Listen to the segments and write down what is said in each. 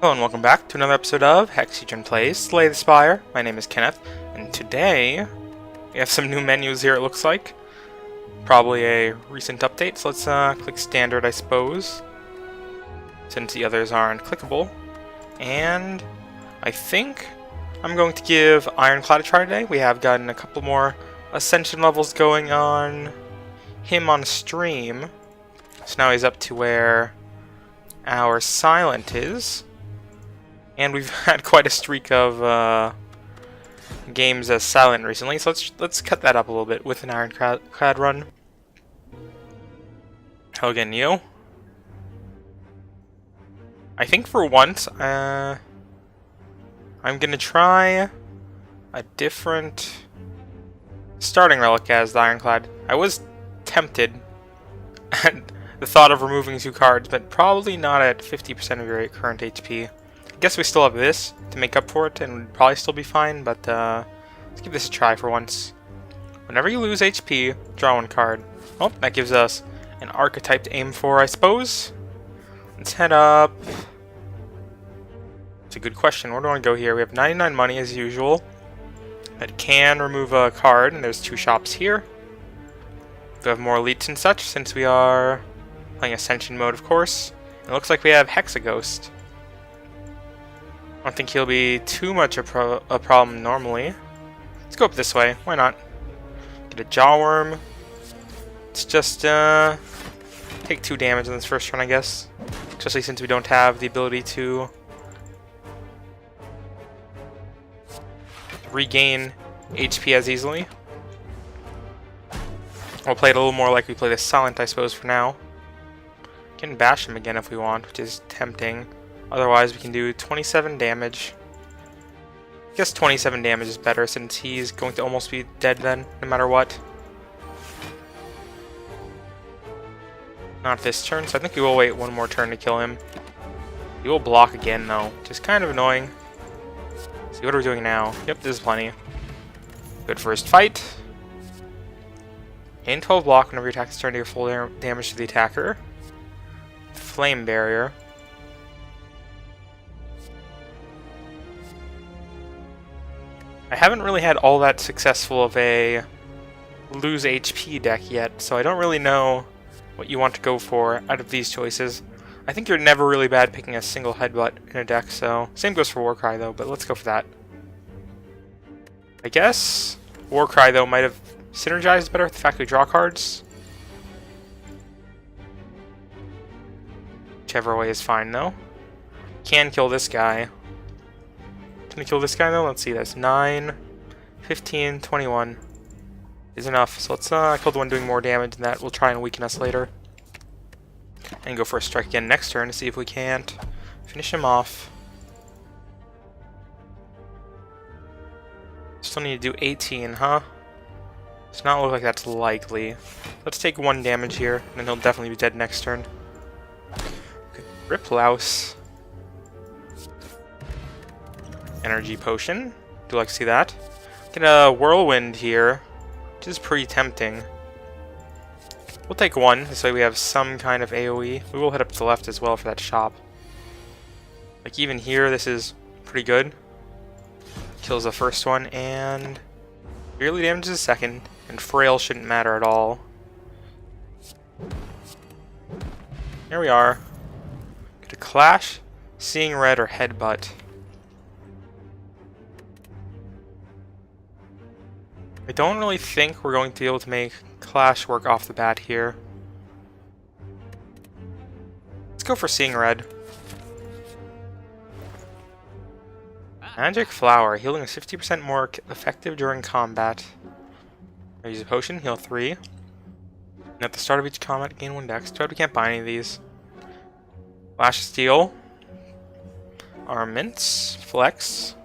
Hello and welcome back to another episode of Hexahedron Plays Slay the Spire. My name is Kenneth, and today we have some new menus here it looks like. Probably a recent update, so let's click Standard I suppose, since the others aren't clickable. And I think I'm going to give Ironclad a try today. We have gotten a couple more Ascension levels going on him on stream. So now he's up to where our Silent is. And we've had quite a streak of games as Silent recently, so let's cut that up a little bit with an Ironclad run. Hello again, Neo. I think for once, I'm gonna try a different starting relic as the Ironclad. I was tempted at the thought of removing 2 cards, but probably not at 50% of your current HP. I guess we still have this to make up for it, and we'd probably still be fine, but let's give this a try for once. Whenever you lose HP, draw 1 card. Oh, that gives us an archetype to aim for, I suppose. Let's head up. It's a good question. Where do I want to go here? We have 99 money as usual. That can remove a card, and there's 2 shops here. We have more elites and such, since we are playing Ascension mode, of course. And it looks like we have Hexaghost. I don't think he'll be too much a problem normally. Let's go up this way. Why not? Get a Jawworm. Let's just take 2 damage in this first turn, I guess. Especially since we don't have the ability to regain HP as easily. We'll play it a little more like we play the Silent, I suppose, for now. Can bash him again if we want, which is tempting. Otherwise, we can do 27 damage. I guess 27 damage is better since he's going to almost be dead then, no matter what. Not this turn, so I think we will wait 1 more turn to kill him. He will block again, though, which is kind of annoying. Let's see, what are we doing now? Yep, this is plenty. Good first fight. Gain 12 block whenever your attack is turned to your full damage to the attacker. Flame barrier. I haven't really had all that successful of a lose HP deck yet, so I don't really know what you want to go for out of these choices. I think you're never really bad picking a single headbutt in a deck, so same goes for Warcry though, but let's go for that. I guess Warcry though might have synergized better with the fact we draw cards. Whichever way is fine though. Can kill this guy. Can we kill this guy though? Let's see, that's 9, 15, 21 is enough. So let's kill the one doing more damage, and that will try and weaken us later. And go for a strike again next turn to see if we can't finish him off. Still need to do 18, huh? Does not look like that's likely. Let's take 1 damage here, and then he'll definitely be dead next turn. Okay. Riplaus. Energy potion. Do like to see that. Get a whirlwind here, which is pretty tempting. We'll take 1, this way we have some kind of AoE. We will head up to the left as well for that shop. Like even here, this is pretty good. Kills the first one and barely damages the second. And frail shouldn't matter at all. Here we are. Get a clash, seeing red, or headbutt. I don't really think we're going to be able to make Clash work off the bat here. Let's go for Seeing Red. Magic Flower, healing is 50% more effective during combat. I use a potion, heal 3. And at the start of each combat, gain 1 dex. Too bad we can't buy any of these. Flash Steel. Armaments. Flex.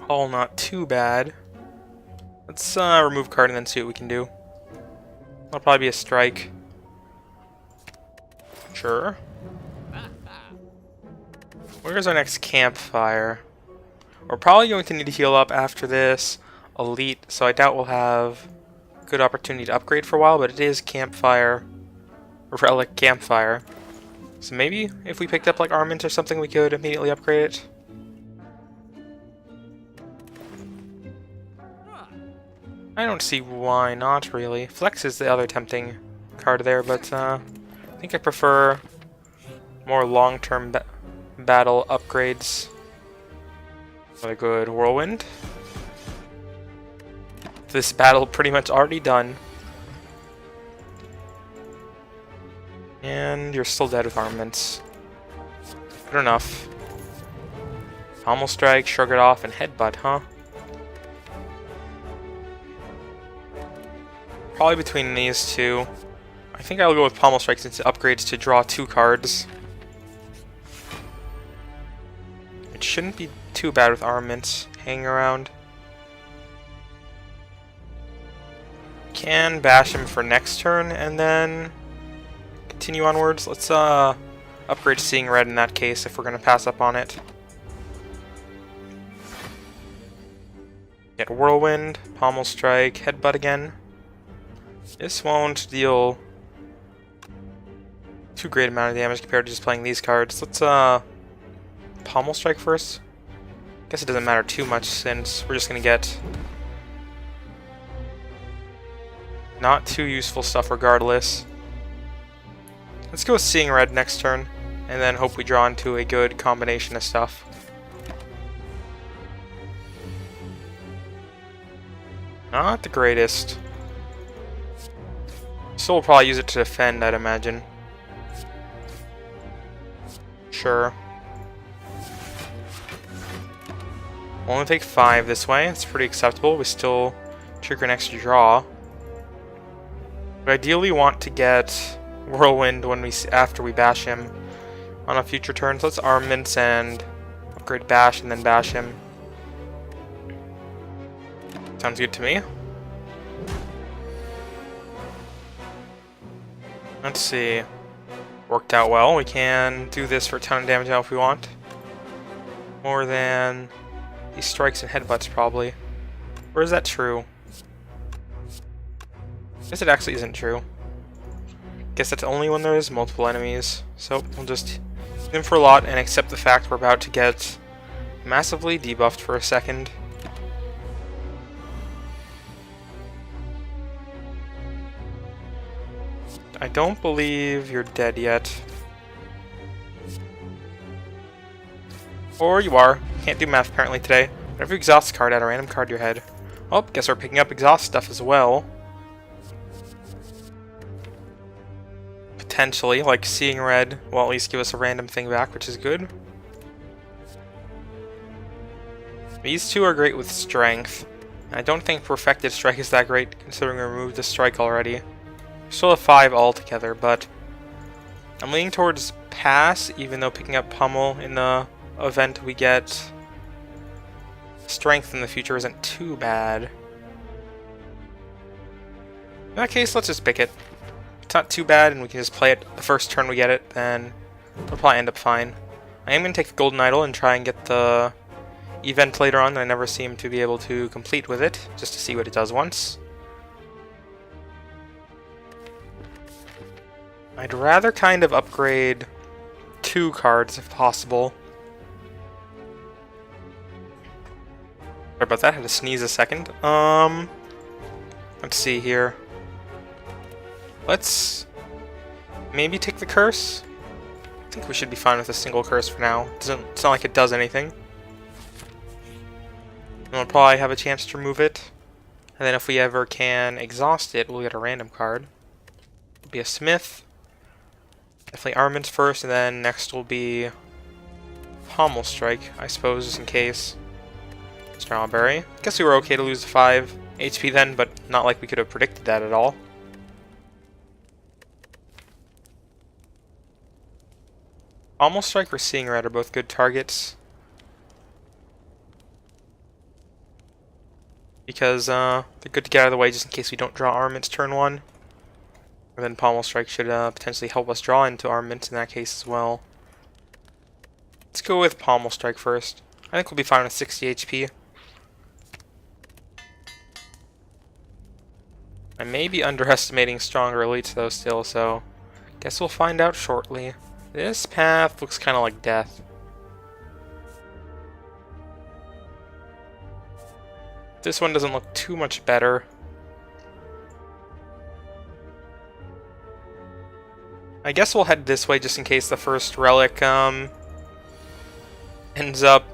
All not too bad. Let's remove card and then see what we can do. That'll probably be a strike. Sure. Where's our next campfire? We're probably going to need to heal up after this elite, so I doubt we'll have a good opportunity to upgrade for a while, but it is campfire, relic campfire. So maybe if we picked up like armament or something, we could immediately upgrade it. I don't see why not, really. Flex is the other tempting card there, but I think I prefer more long-term battle upgrades. Another good Whirlwind. This battle pretty much already done. And you're still dead with armaments. Good enough. Pommel Strike, Shrug It Off, and Headbutt, huh? Probably between these two. I think I'll go with Pommel Strike since it upgrades to draw 2 cards. It shouldn't be too bad with armaments hanging around. Can bash him for next turn and then continue onwards. Let's upgrade to Seeing Red in that case if we're going to pass up on it. Get Whirlwind, Pommel Strike, Headbutt again. This won't deal too great amount of damage compared to just playing these cards. Let's Pommel Strike first. Guess it doesn't matter too much since we're just gonna get not too useful stuff regardless. Let's go with Seeing Red next turn, and then hope we draw into a good combination of stuff. Not the greatest. So we'll probably use it to defend, I'd imagine. Sure. We'll only take 5 this way. It's pretty acceptable. We still trigger an extra draw. We ideally want to get Whirlwind when after we bash him on a future turn. So let's Armaments and upgrade Bash and then bash him. Sounds good to me. Let's see. Worked out well. We can do this for a ton of damage now if we want. More than these strikes and headbutts, probably. Or is that true? Guess it actually isn't true. Guess that's only when there's multiple enemies. So we'll just hit him for a lot and accept the fact we're about to get massively debuffed for a second. I don't believe you're dead yet. Or you are. Can't do math apparently today. Whenever you exhaust a card, add a random card to your head. Oh, guess we're picking up exhaust stuff as well. Potentially, like Seeing Red will at least give us a random thing back, which is good. These two are great with strength. I don't think Perfected Strike is that great, considering we removed the strike already. Still have 5 altogether, but I'm leaning towards pass, even though picking up Pummel in the event we get strength in the future isn't too bad. In that case, let's just pick it. If it's not too bad and we can just play it the first turn we get it, then we'll probably end up fine. I am going to take the Golden Idol and try and get the event later on that I never seem to be able to complete with it, just to see what it does once. I'd rather kind of upgrade 2 cards if possible. Sorry about that, I had to sneeze a second. Let's see here. Let's maybe take the curse. I think we should be fine with a single curse for now. It's not like it does anything. And we'll probably have a chance to remove it. And then if we ever can exhaust it, we'll get a random card. It'll be a Smith. Definitely Armaments first, and then next will be Pommel Strike, I suppose, just in case. Strawberry. Guess we were okay to lose 5 HP then, but not like we could have predicted that at all. Pommel Strike or Seeing Red are both good targets. Because they're good to get out of the way just in case we don't draw Armaments turn 1. And then Pommel Strike should potentially help us draw into Armaments in that case as well. Let's go with Pommel Strike first. I think we'll be fine with 60 HP. I may be underestimating stronger elites though still, so guess we'll find out shortly. This path looks kind of like death. This one doesn't look too much better. I guess we'll head this way just in case the first relic ends up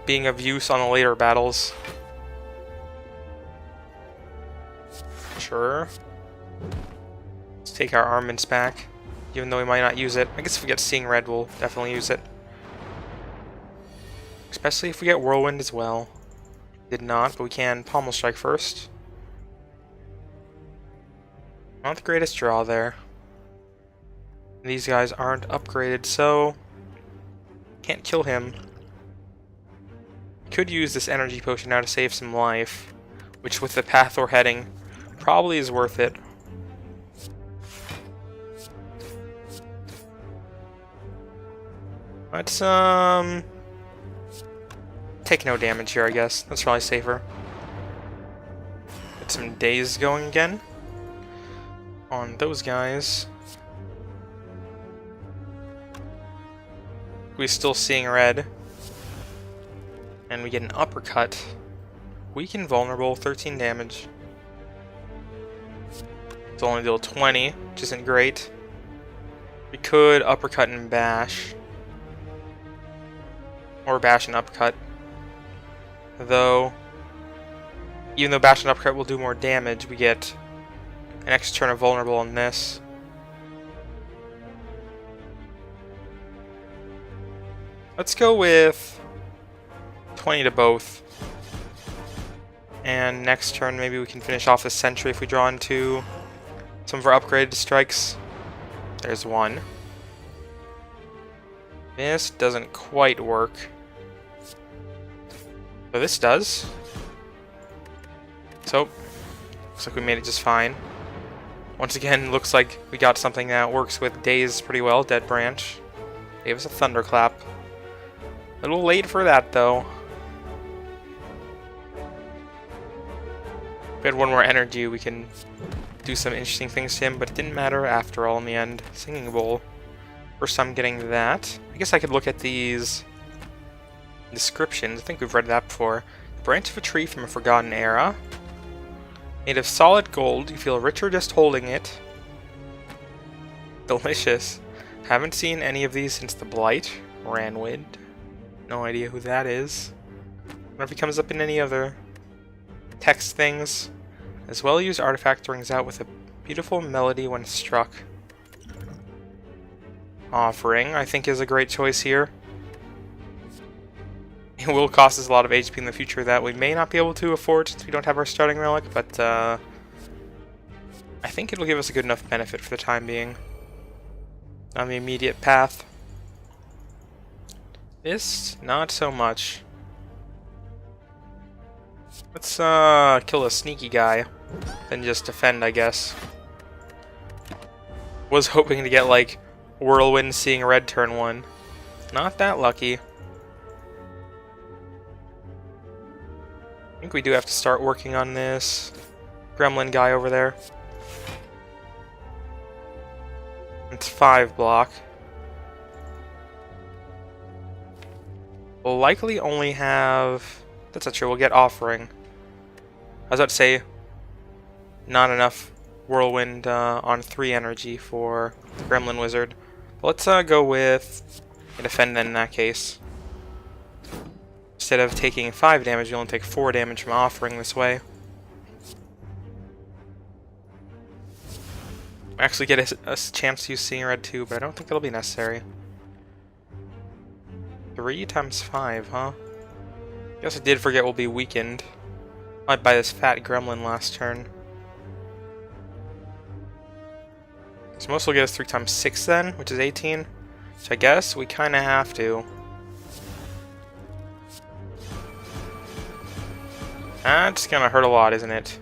being of use on the later battles. Sure. Let's take our armaments back, even though we might not use it. I guess if we get Seeing Red, we'll definitely use it. Especially if we get Whirlwind as well. Did not, but we can Pommel Strike first. Not the greatest draw there. These guys aren't upgraded, so can't kill him. Could use this energy potion now to save some life, which with the path we're heading probably is worth it. Let's take no damage here, I guess. That's probably safer. Get some days going again on those guys. We're still Seeing Red. And we get an uppercut. Weak and vulnerable, 13 damage. It's only deal 20, which isn't great. We could uppercut and bash. Or bash and uppercut. Though, even though bash and uppercut will do more damage, we get an extra turn of vulnerable on this. Let's go with 20 to both. And next turn maybe we can finish off the sentry if we draw into some of our upgraded strikes. There's one. This doesn't quite work. So this does. So, looks like we made it just fine. Once again, looks like we got something that works with Daze pretty well. Dead Branch. Gave us a Thunderclap. A little late for that, though. If we had one more energy, we can do some interesting things to him, but it didn't matter after all in the end. Singing Bowl. First time getting that. I guess I could look at these descriptions. I think we've read that before. The branch of a tree from a forgotten era. Made of solid gold. You feel richer just holding it. Delicious. Haven't seen any of these since the Blight. Ranwid. No idea who that is. I wonder if he comes up in any other text things. As well used artifact rings out with a beautiful melody when struck. Offering, I think, is a great choice here. It will cost us a lot of HP in the future that we may not be able to afford since we don't have our starting relic, but I think it'll give us a good enough benefit for the time being. On the immediate path. This, not so much. Let's kill a sneaky guy, then just defend, I guess. Was hoping to get like Whirlwind Seeing Red turn 1. Not that lucky. I think we do have to start working on this gremlin guy over there. It's 5 block. We'll likely only have... That's not true, we'll get Offering. I was about to say, not enough Whirlwind on 3 energy for the Gremlin Wizard. But let's go with a Defend then in that case. Instead of taking 5 damage, you only take 4 damage from Offering this way. We actually get a chance to use Seeing Red too, but I don't think that'll be necessary. 3 times 5, huh? Guess I did forget we'll be weakened. Might buy this fat gremlin last turn. So most will get us 3 times 6 then, which is 18. So I guess we kind of have to. That's gonna hurt a lot, isn't it?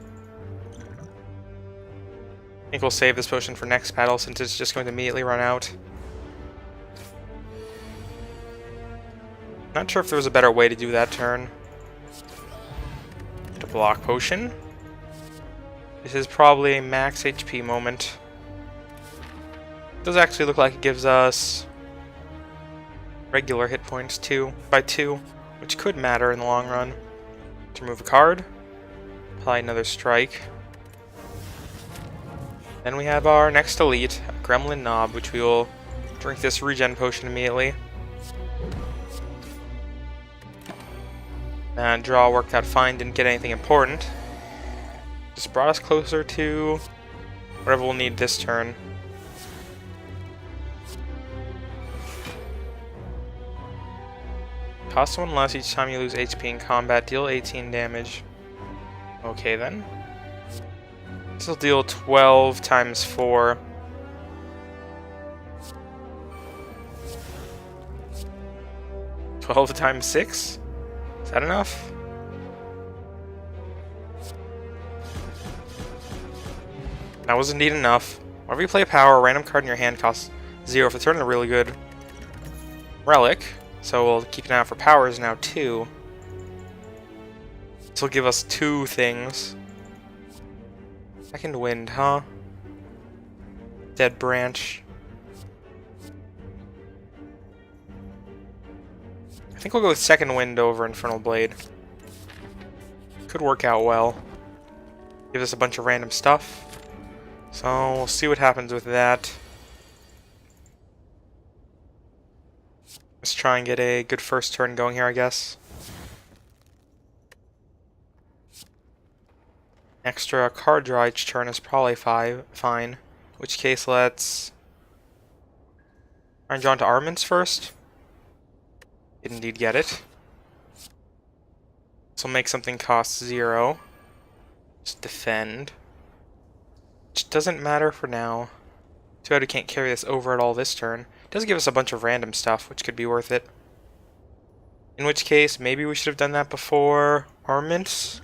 I think we'll save this potion for next battle since it's just going to immediately run out. Not sure if there was a better way to do that turn. To block potion. This is probably a max HP moment. Does actually look like it gives us regular hit points by 2, which could matter in the long run. To remove a card, apply another strike. Then we have our next elite, Gremlin Knob, which we will drink this regen potion immediately. And draw worked out fine, didn't get anything important. Just brought us closer to whatever we'll need this turn. Cost 1 less each time you lose HP in combat, deal 18 damage. Okay then. This will deal 12 times 4. $12 times 6? Is that enough? That was indeed enough. Whenever you play power, a random card in your hand costs 0 for the turn. A really good relic. So we'll keep an eye out for powers now too. This will give us 2 things. Second Wind, huh? Dead Branch. I think we'll go with Second Wind over Infernal Blade. Could work out well. Give us a bunch of random stuff. So we'll see what happens with that. Let's try and get a good first turn going here, I guess. Extra card draw each turn is probably fine. In which case, let's try and draw into armaments first. Did indeed get it. This will make something cost 0. Just defend. Which doesn't matter for now. Too bad we can't carry this over at all this turn. It does give us a bunch of random stuff, which could be worth it. In which case, maybe we should have done that before armaments.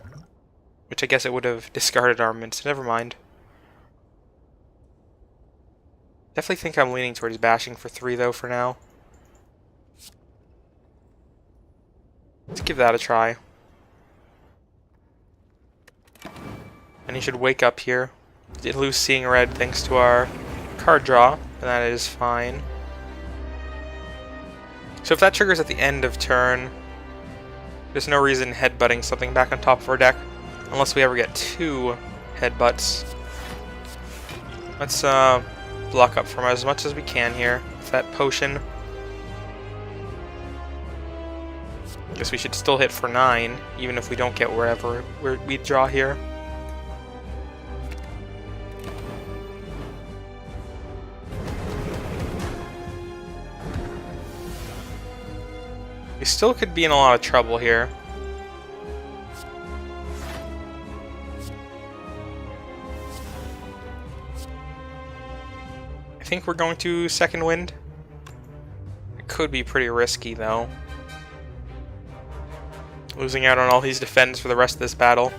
Which I guess it would have discarded armaments. Never mind. Definitely think I'm leaning towards bashing for 3 though for now. Let's give that a try. And he should wake up here. Did lose Seeing Red thanks to our card draw, and that is fine. So if that triggers at the end of turn, there's no reason headbutting something back on top of our deck, unless we ever get 2 headbutts. Let's block up from as much as we can here with that potion. Guess we should still hit for 9, even if we don't get wherever we draw here. We still could be in a lot of trouble here. I think we're going to Second Wind. It could be pretty risky though. Losing out on all these defends for the rest of this battle.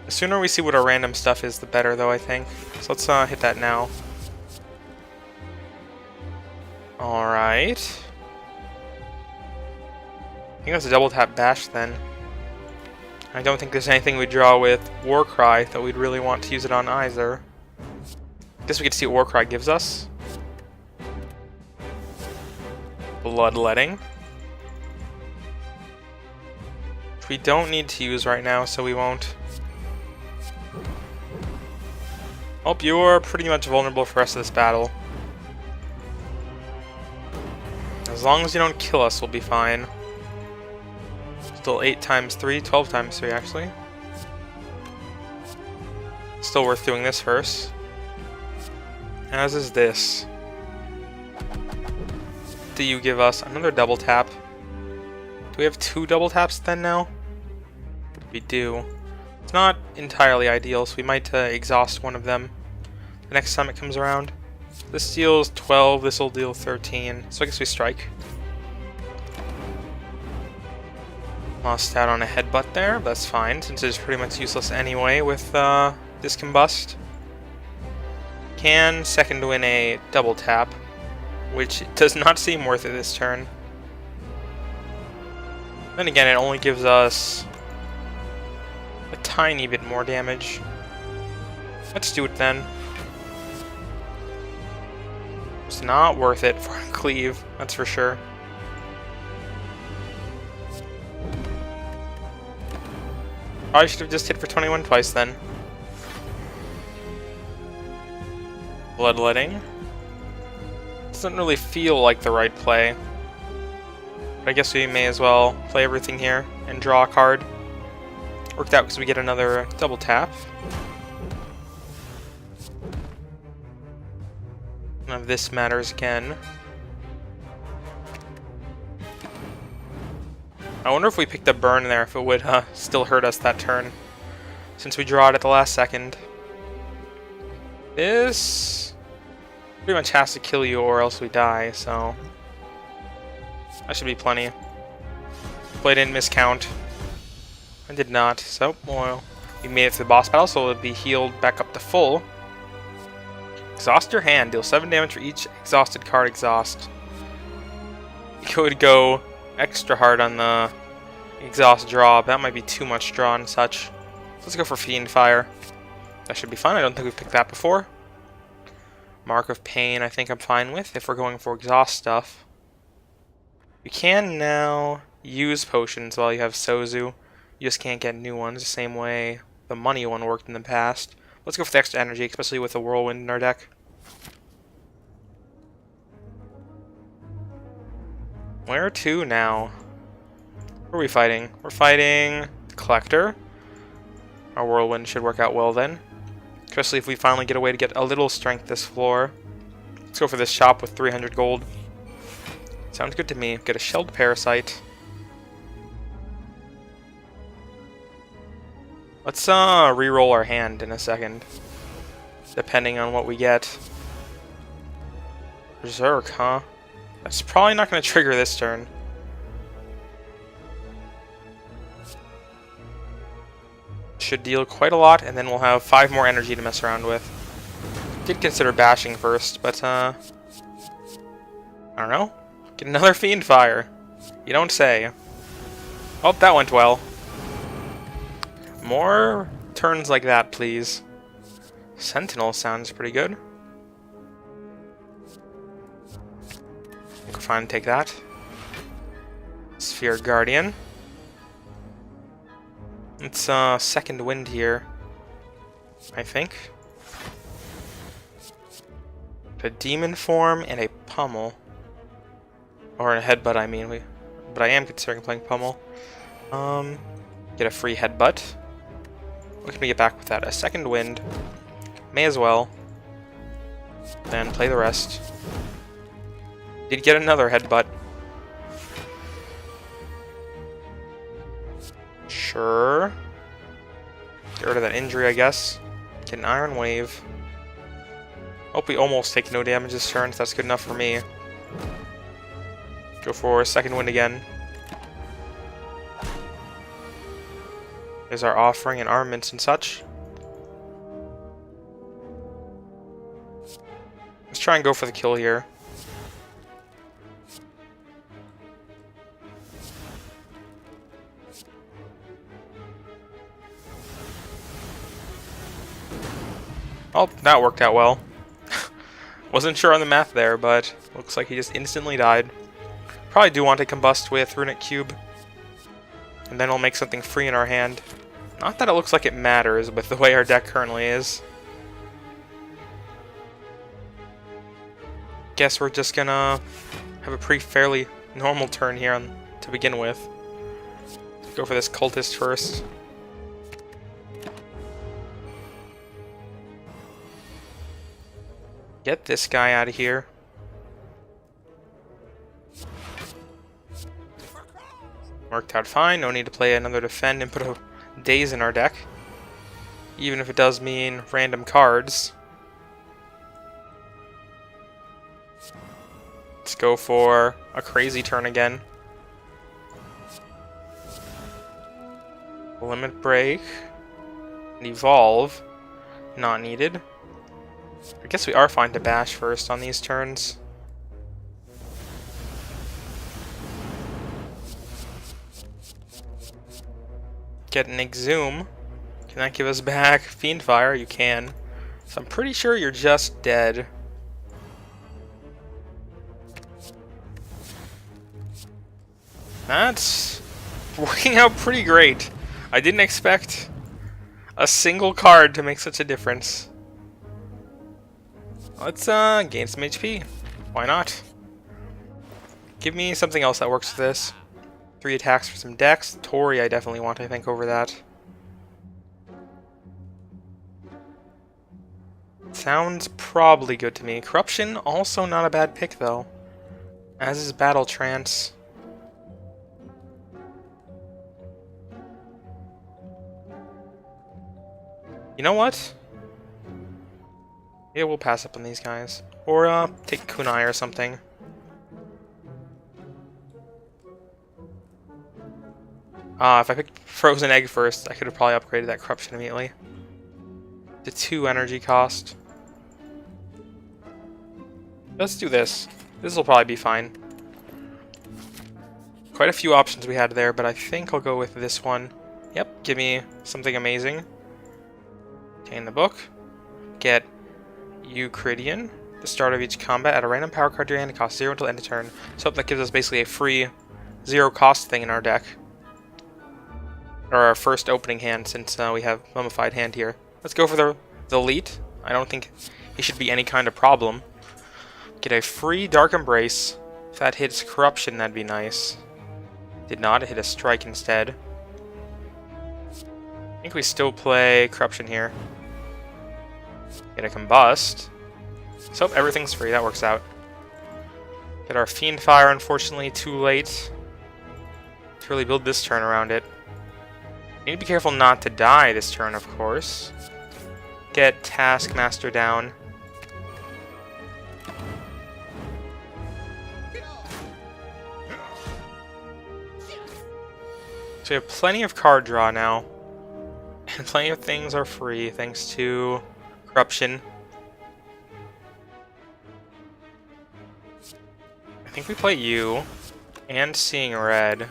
The sooner we see what our random stuff is, the better though, I think. So let's hit that now. Alright. I think that's a double tap bash then. I don't think there's anything we draw with Warcry that we'd really want to use it on either. Guess we get to see what Warcry gives us. Bloodletting. Which we don't need to use right now, so we won't. Oh, you are pretty much vulnerable for the rest of this battle. As long as you don't kill us, we'll be fine. Still 8 times 3, 12 times 3 actually. Still worth doing this first. As is this. Do you give us another double tap? Do we have 2 double taps then now? We do. It's not entirely ideal, so we might exhaust one of them the next time it comes around. This deals 12, this will deal 13, so I guess we strike. Lost out on a headbutt there, but that's fine, since it's pretty much useless anyway with Discombust. Can Second Win a double tap, which does not seem worth it this turn. Then again, it only gives us a tiny bit more damage. Let's do it then. It's not worth it for a cleave, that's for sure. Probably should have just hit for 21 twice then. Bloodletting. Doesn't really feel like the right play. But I guess we may as well play everything here and draw a card. Worked out because we get another double tap. None of this matters again. I wonder if we picked up burn there, if it would still hurt us that turn, since we draw it at the last second. This pretty much has to kill you or else we die, so that should be plenty. Play didn't miscount. I did not, so well, we made it to the boss battle, so it'll be healed back up to full. Exhaust your hand, deal 7 damage for each exhausted card exhaust. You could go extra hard on the exhaust draw, but that might be too much draw and such. Let's go for Fiend Fire. That should be fun. I don't think we've picked that before. Mark of Pain I think I'm fine with if we're going for exhaust stuff. You can now use potions while you have Sozu. You just can't get new ones the same way the money one worked in the past. Let's go for the extra energy, especially with the Whirlwind in our deck. Where to now? Who are we fighting? We're fighting the Collector. Our Whirlwind should work out well then. Especially if we finally get a way to get a little strength this floor. Let's go for this shop with 300 gold. Sounds good to me. Get a Shelled Parasite. Let's re-roll our hand in a second, depending on what we get. Berserk, huh? That's probably not going to trigger this turn. Should deal quite a lot, and then we'll have 5 more energy to mess around with. Did consider bashing first, but I don't know. Get another Fiend Fire. You don't say. Oh, that went well. More turns like that, please. Sentinel sounds pretty good. We can finally take that. Sphere Guardian. It's second wind here, I think. A demon form and a pummel. Or a headbutt, I mean. But I am considering playing pummel. Get a free headbutt. What can we get back with that? A second wind. May as well. Then play the rest. Did get another headbutt. Sure. Get rid of that injury, I guess. Get an Iron Wave. Hope we almost take no damage this turn, so that's good enough for me. Go for a second wind again. There's our offering and armaments and such. Let's try and go for the kill here. Oh, that worked out well. Wasn't sure on the math there, but looks like he just instantly died. Probably do want to combust with Runic Cube. And then we'll make something free in our hand. Not that it looks like it matters with the way our deck currently is. Guess we're just gonna have a pretty fairly normal turn here to begin with. Go for this Cultist first. Get this guy out of here. Worked out fine, no need to play another defend and put a daze in our deck. Even if it does mean random cards. Let's go for a crazy turn again. Limit Break. And Evolve. Not needed. I guess we are fine to bash first on these turns. Get an Exhume. Can that give us back Fiend Fire? You can. So I'm pretty sure you're just dead. That's working out pretty great. I didn't expect a single card to make such a difference. Let's gain some HP. Why not? Give me something else that works for this. 3 attacks for some dex. Tori I definitely want, I think, over that. Sounds probably good to me. Corruption, also not a bad pick, though. As is Battle Trance. You know what? Yeah, we'll pass up on these guys. Or, take Kunai or something. If I picked Frozen Egg first, I could have probably upgraded that Corruption immediately. To 2 energy cost. Let's do this. This will probably be fine. Quite a few options we had there, but I think I'll go with this one. Yep, give me something amazing. Obtain the book. Get Euclidean. The start of each combat, add a random power card to your hand. It costs 0 until end of turn. So that gives us basically a free 0 cost thing in our deck. Or our first opening hand, since we have Mummified Hand here. Let's go for the elite. I don't think he should be any kind of problem. Get a free Dark Embrace. If that hits Corruption, that'd be nice. Did not, it hit a Strike instead. I think we still play Corruption here. Get a Combust. So everything's free, that works out. Get our Fiend Fire, unfortunately, too late to really build this turn around it. Need to be careful not to die this turn, of course. Get Taskmaster down. So we have plenty of card draw now. And plenty of things are free, thanks to Corruption. I think we play you, and Seeing Red. I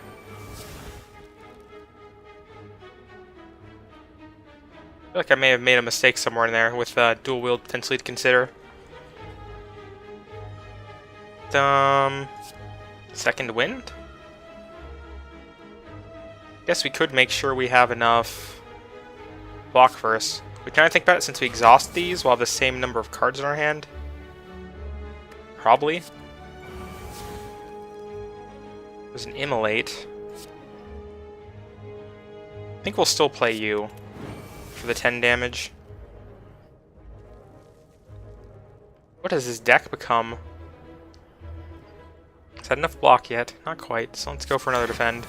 feel like I may have made a mistake somewhere in there with dual wield potentially to consider. Second Wind? Guess we could make sure we have enough block first. We kind of think about it since we exhaust these, we'll have the same number of cards in our hand. Probably. There's an Immolate. I think we'll still play you for the 10 damage. What does his deck become? Is that enough block yet? Not quite, so let's go for another defend.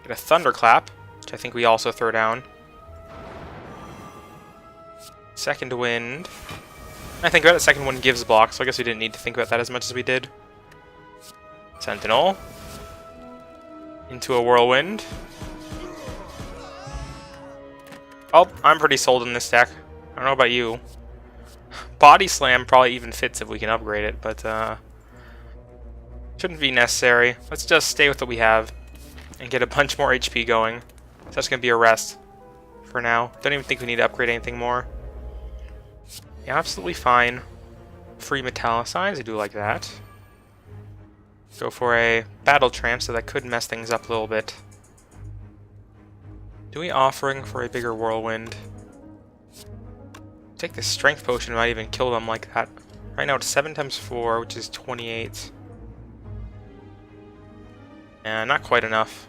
Get a Thunderclap, which I think we also throw down. Second Wind. I think about it, Second Wind gives block, so I guess we didn't need to think about that as much as we did. Sentinel. Into a Whirlwind. Oh, I'm pretty sold on this deck. I don't know about you. Body Slam probably even fits if we can upgrade it, but shouldn't be necessary. Let's just stay with what we have and get a bunch more HP going. So that's going to be a rest for now. Don't even think we need to upgrade anything more. Yeah, absolutely fine. Free Metallicize, I do like that. Go for a Battle Trance, so that could mess things up a little bit. Do we Offering for a bigger Whirlwind? Take the Strength Potion, might even kill them like that. Right now it's 7 times 4, which is 28. Not quite enough.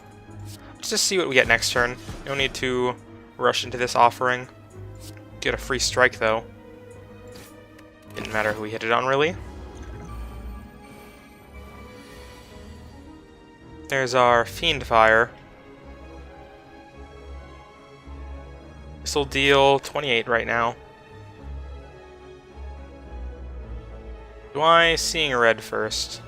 Let's just see what we get next turn. No need to rush into this Offering. Get a free strike, though. Didn't matter who we hit it on, really. There's our Fiend Fire. This will deal 28 right now. Do I Seeing Red first?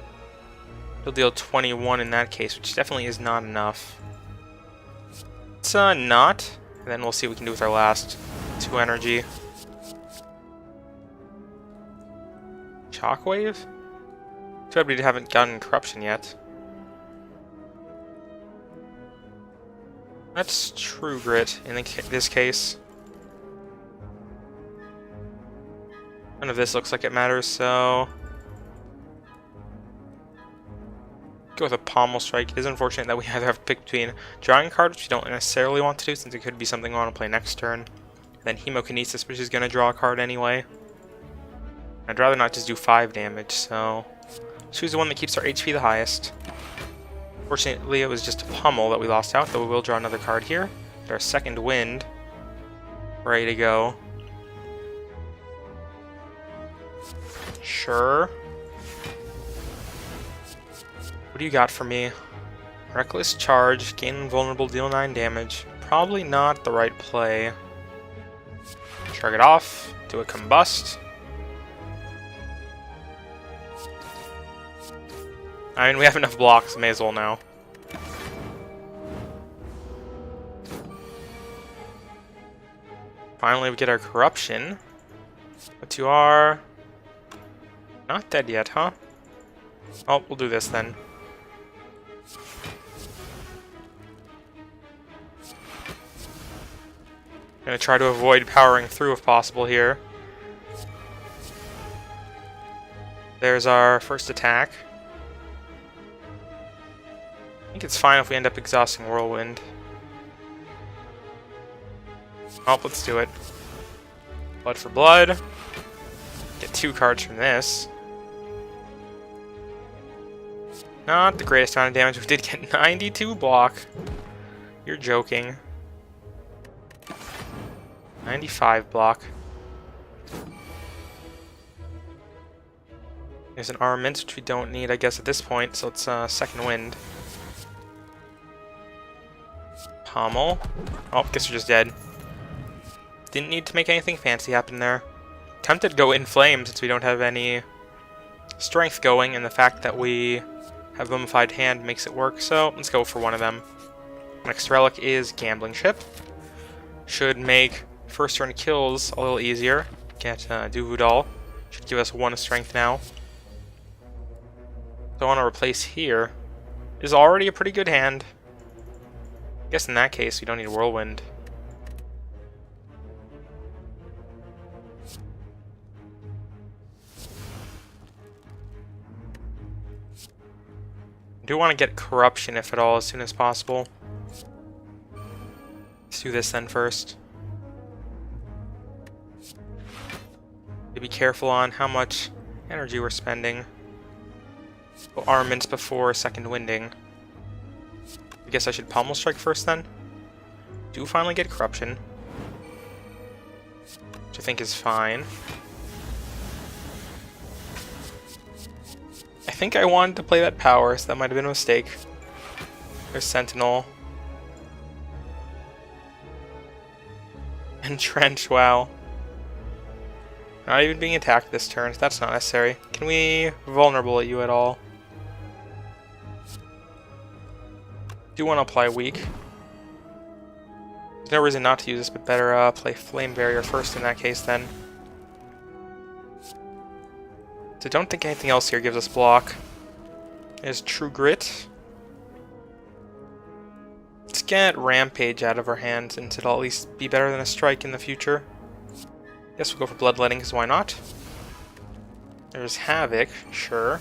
It'll deal 21 in that case, which definitely is not enough. It's not. And then we'll see what we can do with our last 2 energy. Shockwave? Too bad we haven't gotten Corruption yet. That's True Grit in this case. None of this looks like it matters, so... go with a Pommel Strike. It is unfortunate that we either have to pick between drawing a card, which we don't necessarily want to do, since it could be something we want to play next turn, and then Hemokinesis, which is going to draw a card anyway. I'd rather not just do 5 damage, so... choose the one that keeps our HP the highest. Fortunately, it was just a Pummel that we lost out, though we will draw another card here. Get our second wind. Ready to go. Sure. What do you got for me? Reckless Charge, gain invulnerable, deal 9 damage. Probably not the right play. Shrug it off, do a Combust. I mean, we have enough blocks, may as well now. Finally, we get our Corruption. But you are... not dead yet, huh? Oh, we'll do this then. Gonna try to avoid powering through if possible here. There's our first attack. I think it's fine if we end up exhausting Whirlwind. Oh, let's do it. Blood for blood. Get 2 cards from this. Not the greatest amount of damage. We did get 92 block. You're joking. 95 block. There's an Armament, which we don't need, I guess, at this point, so it's second wind. Pommel. Oh, guess you're just dead. Didn't need to make anything fancy happen there. Tempted to go in flame since we don't have any strength going, and the fact that we have Mummified Hand makes it work, so let's go for one of them. Next relic is Gambling Chip. Should make first turn kills a little easier. Get Duvu Doll. Should give us 1 strength now. So I want to replace here. Is already a pretty good hand. I guess in that case we don't need Whirlwind. I do want to get Corruption, if at all, as soon as possible. Let's do this then first. Be careful on how much energy we're spending. Go Armaments before second winding. I guess I should Pommel Strike first then. Do finally get Corruption, which I think is fine. I think I wanted to play that power, so that might have been a mistake. There's Sentinel. Entrench, wow. Not even being attacked this turn, so that's not necessary. Can we vulnerable at you at all? Do want to apply weak. There's no reason not to use this, but better play Flame Barrier first in that case then. So don't think anything else here gives us block. There's True Grit. Let's get Rampage out of our hands, since it'll at least be better than a strike in the future. Guess we'll go for Bloodletting, because why not? There's Havoc, sure.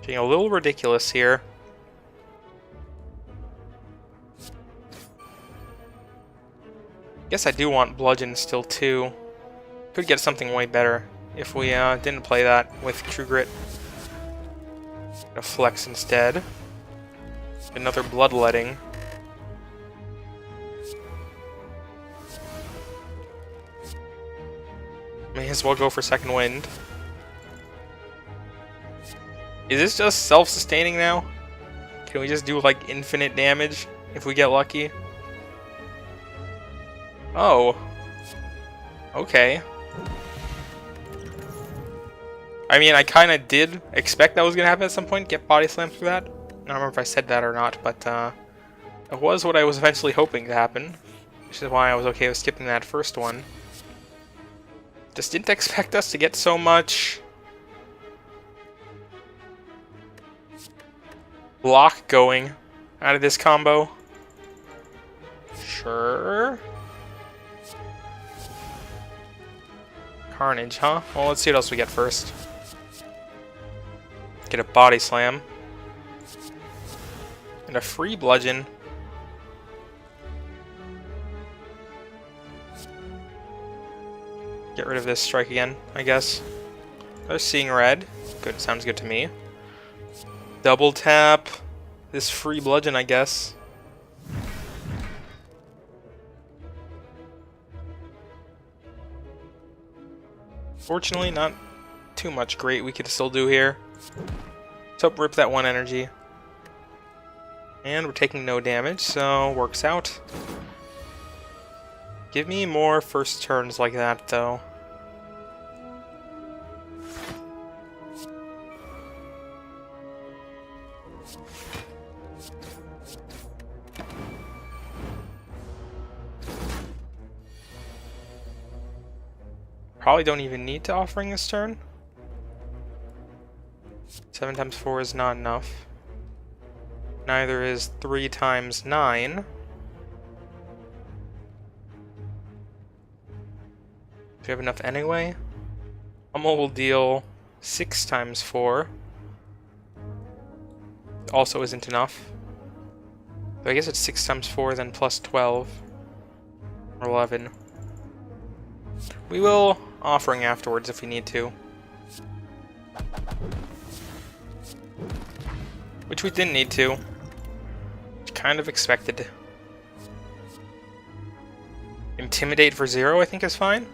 Getting a little ridiculous here. Guess I do want Bludgeon still too. Could get something way better if we didn't play that with True Grit. Gonna Flex instead. Another Bloodletting. May as well go for second wind. Is this just self-sustaining now? Can we just do like infinite damage if we get lucky? Oh. Okay. I mean, I kind of did expect that was going to happen at some point, get Body Slam through that. I don't remember if I said that or not, but it was what I was eventually hoping to happen. Which is why I was okay with skipping that first one. Just didn't expect us to get so much block going out of this combo. Sure. Carnage, huh? Well, let's see what else we get first. Get a Body Slam. And a free Bludgeon. Get rid of this strike again, I guess. They're seeing red. Good, sounds good to me. Double tap. This free Bludgeon, I guess. Fortunately, not too much great we could still do here. So rip that one energy. And we're taking no damage, so works out. Give me more first turns like that, though. Probably don't even need to offering this turn. 7 times 4 is not enough. Neither is 3 times 9. Do we have enough anyway? Hummel will deal 6 times 4. Also isn't enough. So I guess it's 6 times 4, then plus 12. Or 11. We will offering afterwards if we need to. Which we didn't need to. Kind of expected. Intimidate for 0 I think is fine.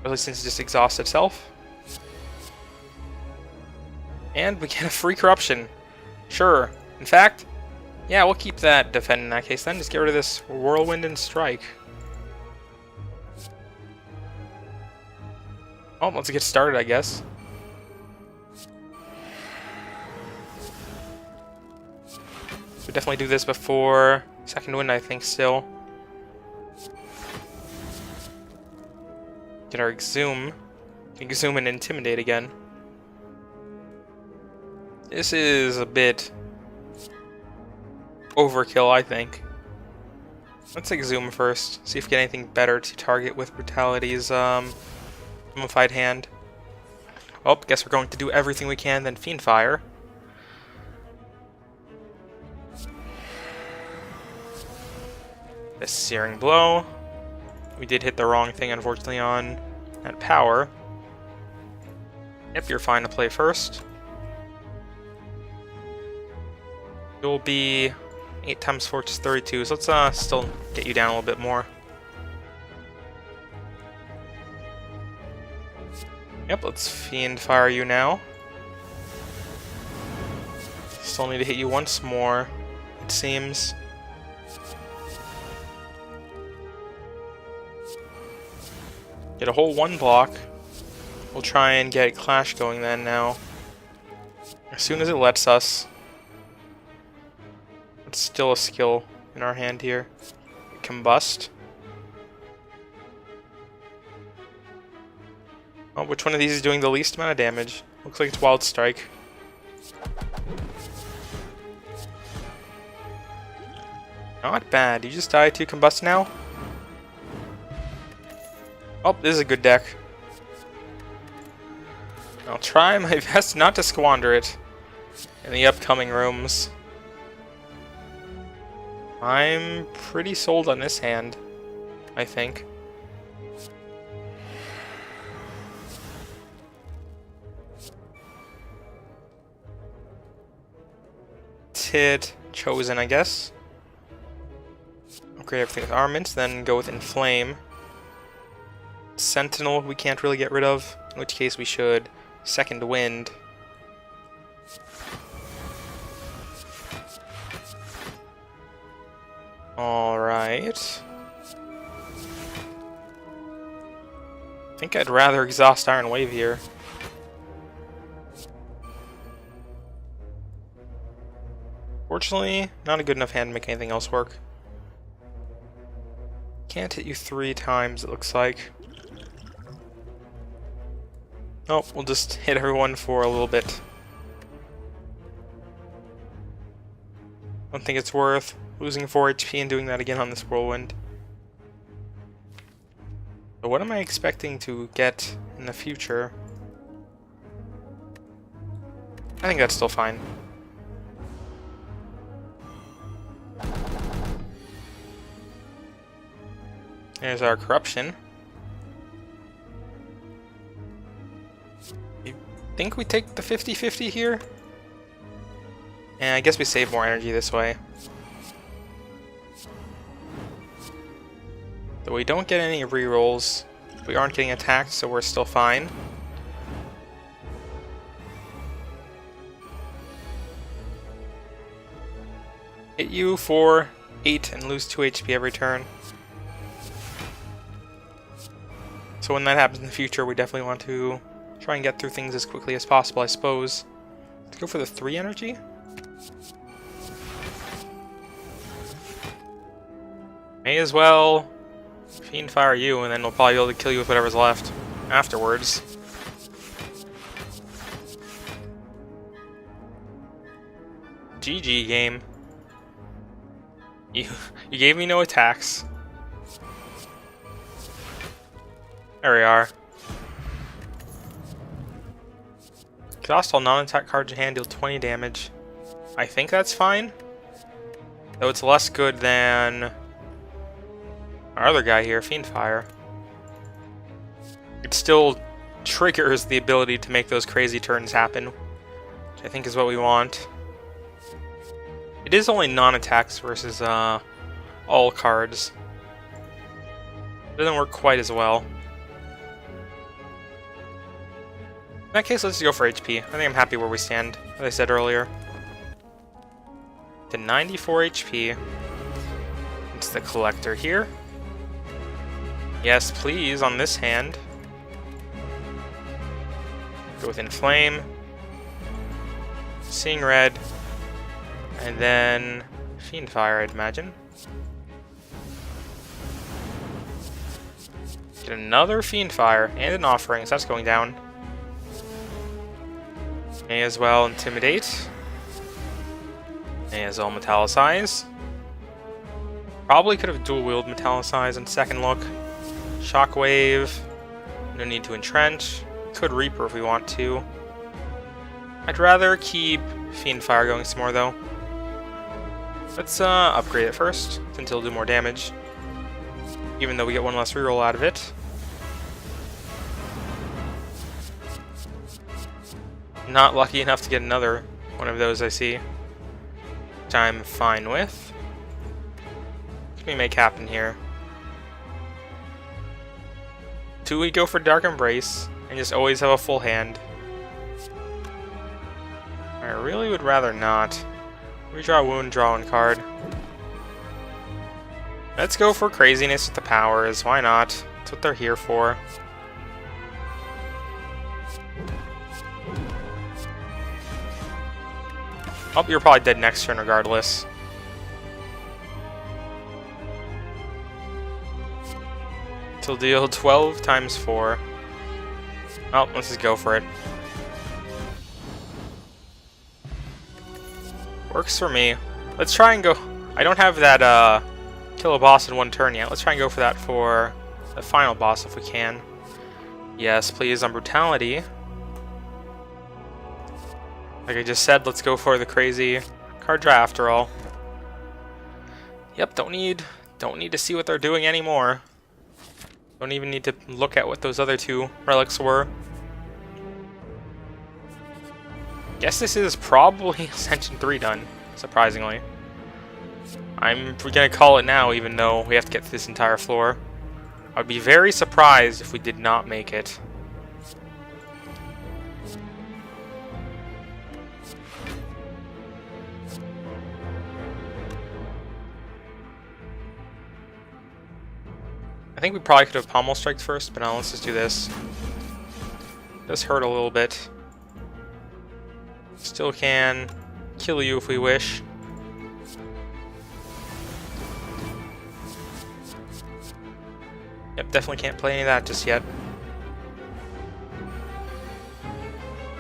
At least since it just exhausts itself. And we get a free corruption. Sure. In fact, yeah, we'll keep that defend in that case then. Just get rid of this Whirlwind and Strike. Oh, let's get started, I guess. We definitely do this before second wind, I think, still. Get our Exhume. Exhume and Intimidate again. This is a bit overkill, I think. Let's Exhume first. See if we get anything better to target with Brutality's Mummified Hand. Oh, guess we're going to do everything we can, then Fiend Fire. The Searing Blow. We did hit the wrong thing, unfortunately, on that power. Yep, you're fine to play first. It will be 8 times 4, which is 32, so let's still get you down a little bit more. Yep, let's Fiend Fire you now. Still need to hit you once more, it seems. Get a whole 1 block. We'll try and get Clash going then now. As soon as it lets us. It's still a skill in our hand here. Combust. Oh, which one of these is doing the least amount of damage? Looks like it's Wild Strike. Not bad. You just died to Combust now? Oh, this is a good deck. I'll try my best not to squander it in the upcoming rooms. I'm pretty sold on this hand, I think. Hit Chosen, I guess. Upgrade everything with Armaments, then go with Inflame. Sentinel we can't really get rid of, in which case we should Second Wind. Alright. I think I'd rather exhaust Iron Wave here. Fortunately, not a good enough hand to make anything else work. Can't hit you 3 times, it looks like. Oh, we'll just hit everyone for a little bit. Don't think it's worth losing 4 HP and doing that again on this Whirlwind. So what am I expecting to get in the future? I think that's still fine. There's our corruption. You think we take the 50-50 here? And I guess we save more energy this way. Though we don't get any rerolls. We aren't getting attacked, so we're still fine. Hit you for 8 and lose 2 HP every turn. So when that happens in the future, we definitely want to try and get through things as quickly as possible, I suppose. Let's go for the 3 energy. May as well Fiend Fire you, and then we'll probably be able to kill you with whatever's left afterwards. GG game. You gave me no attacks. There we are. Exhaust all non-attack cards in hand, deal 20 damage. I think that's fine. Though it's less good than our other guy here, Fiendfire. It still triggers the ability to make those crazy turns happen, which I think is what we want. It is only non-attacks versus all cards. It doesn't work quite as well. In that case, let's just go for HP. I think I'm happy where we stand, as I said earlier. To 94 HP. It's the collector here. Yes, please, on this hand. Go with Inflame. Seeing Red. And then Fiendfire, I'd imagine. Get another Fiendfire and an Offering, so that's going down. May as well Intimidate. May as well Metallicize. Probably could have dual wield Metallicize on second look. Shockwave. No need to Entrench. Could Reaper if we want to. I'd rather keep Fiendfire going some more though. Let's upgrade it first, since it'll do more damage. Even though we get one less reroll out of it. Not lucky enough to get another one of those, I see. Which I'm fine with. What can we make happen here? Do we go for Dark Embrace and just always have a full hand? I really would rather not. Redraw Wound, draw one card. Let's go for craziness with the powers. Why not? That's what they're here for. Oh, you're probably dead next turn regardless. It'll deal 12 times 4. Oh, let's just go for it. Works for me. Let's try and go... I don't have that kill a boss in one turn yet. Let's try and go for that for the final boss if we can. Yes, please, on Brutality. Like I just said, let's go for the crazy card draw after all. Yep, don't need to see what they're doing anymore. Don't even need to look at what those other 2 relics were. Guess this is probably Ascension 3 done, surprisingly. I'm gonna call it now, even though we have to get through this entire floor. I'd be very surprised if we did not make it. I think we probably could have Pommel Striked first, but now let's just do this. Does hurt a little bit. Still can kill you if we wish. Yep, definitely can't play any of that just yet.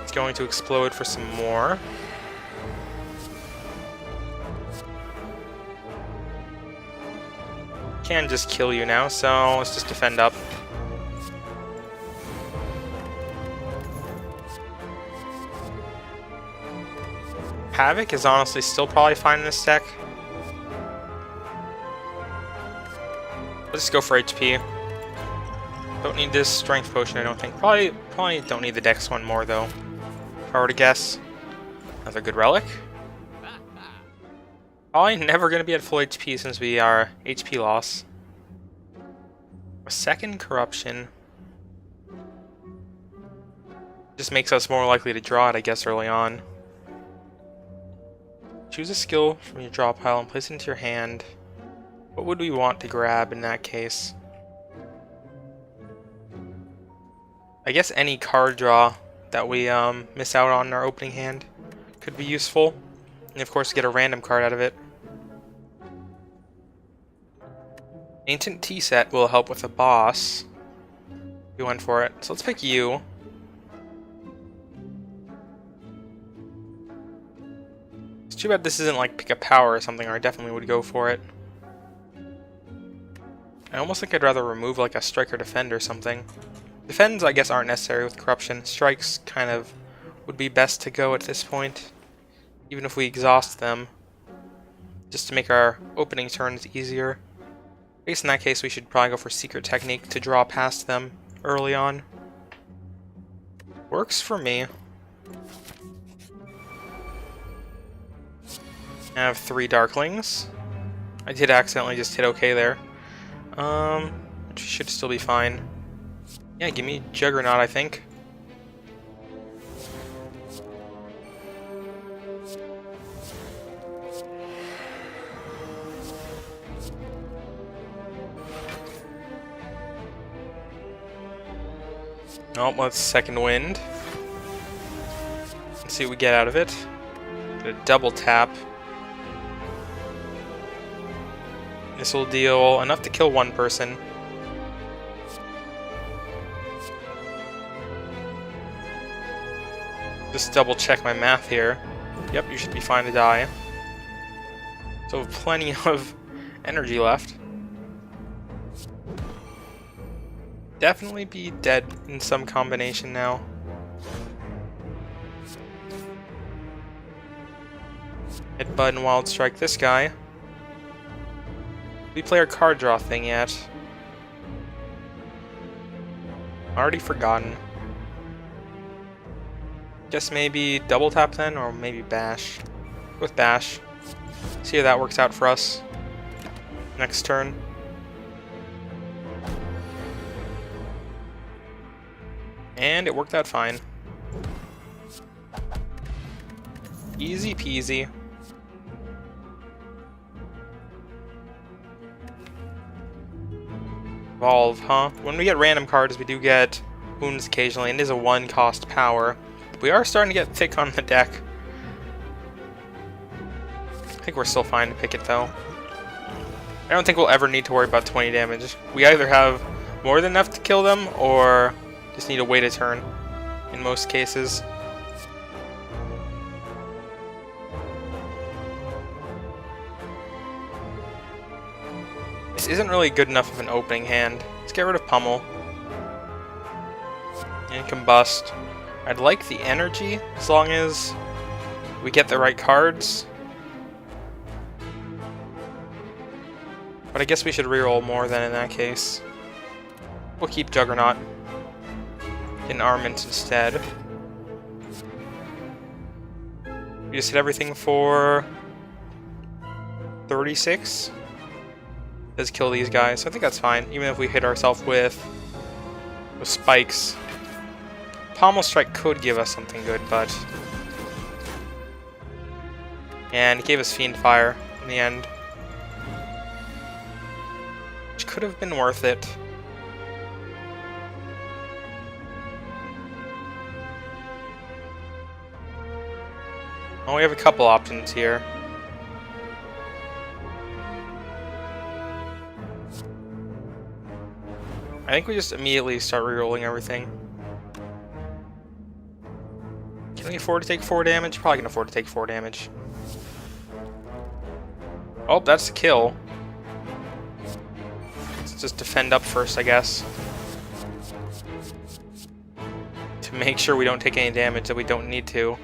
It's going to explode for some more. Can just kill you now, so let's just defend up. Havoc is honestly still probably fine in this deck. Let's just go for HP. Don't need this Strength Potion, I don't think. Probably don't need the Dex one more, though. If I were to guess. Another good Relic. Probably never going to be at full HP since we are HP loss. A second Corruption. Just makes us more likely to draw it, I guess, early on. Choose a skill from your draw pile and place it into your hand. What would we want to grab in that case? I guess any card draw that we miss out on in our opening hand could be useful. And of course get a random card out of it. Ancient Tea Set will help with a boss. We went for it. So let's pick you. It's too bad this isn't like pick a power or something, or I definitely would go for it. I almost think I'd rather remove like a strike or defend or something. Defends, I guess, aren't necessary with corruption. Strikes kind of would be best to go at this point, even if we exhaust them, just to make our opening turns easier. I guess in that case we should probably go for Secret Technique to draw past them early on. Works for me. I have 3 Darklings. I did accidentally just hit OK there. Which should still be fine. Yeah, give me Juggernaut, I think. Oh, let's Second Wind. Let's see what we get out of it. Get a double tap. This will deal enough to kill one person. Just double check my math here. Yep, you should be fine to die. So plenty of energy left. Definitely be dead in some combination now. Headbutt and Wild Strike this guy. Did we play our card draw thing yet? Already forgotten. Guess maybe double tap then, or maybe bash. With bash. See how that works out for us. Next turn. And it worked out fine. Easy peasy. Evolve, huh? When we get random cards, we do get wounds occasionally, and it is a 1-cost power. We are starting to get thick on the deck. I think we're still fine to pick it, though. I don't think we'll ever need to worry about 20 damage. We either have more than enough to kill them, or just need to wait a turn, in most cases. This isn't really good enough of an opening hand. Let's get rid of Pummel. And Combust. I'd like the energy, as long as we get the right cards. But I guess we should reroll more then in that case. We'll keep Juggernaut. Get an Armament instead. We just hit everything for 36. Does kill these guys, so I think that's fine, even if we hit ourselves with spikes. Pommel Strike could give us something good, but... And it gave us Fiend Fire in the end. Which could have been worth it. Oh, we have a couple options here. I think we just immediately start rerolling everything. Can we afford to take 4 damage? Probably can afford to take 4 damage. Oh, that's the kill. Let's just defend up first, I guess. To make sure we don't take any damage that we don't need to.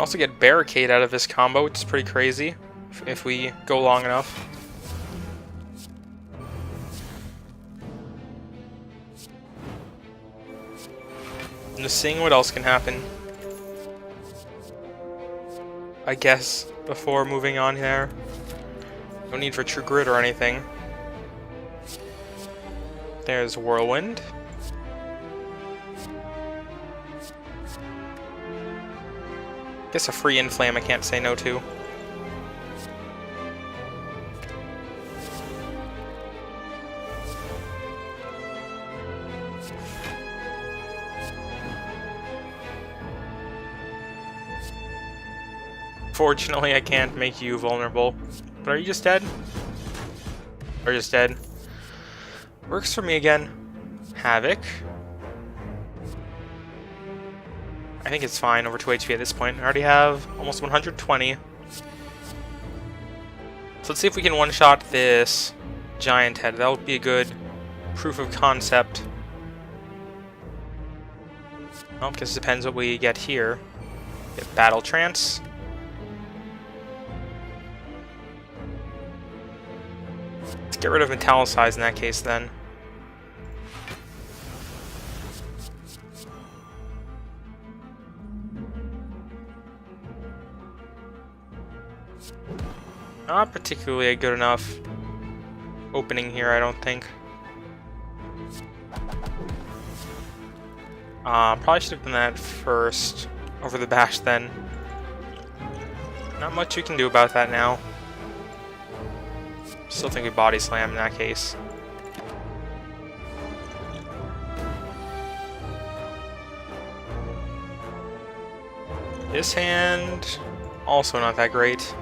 also get Barricade out of this combo, which is pretty crazy if we go long enough. I'm just seeing what else can happen, I guess, before moving on there. No need for True Grit or anything. There's Whirlwind. Guess a free Inflame I can't say no to. Fortunately, I can't make you vulnerable. But are you just dead? Or just dead? Works for me again. Havoc. I think it's fine, over 2 HP at this point. I already have almost 120. So let's see if we can one-shot this giant head. That would be a good proof of concept. Well, guess it depends what we get here. Get Battle Trance. Let's get rid of Metallicize in that case then. Not particularly a good enough opening here, I don't think. Probably should have done that first, over the bash then. Not much you can do about that now. Still think we body slam in that case. This hand, also not that great.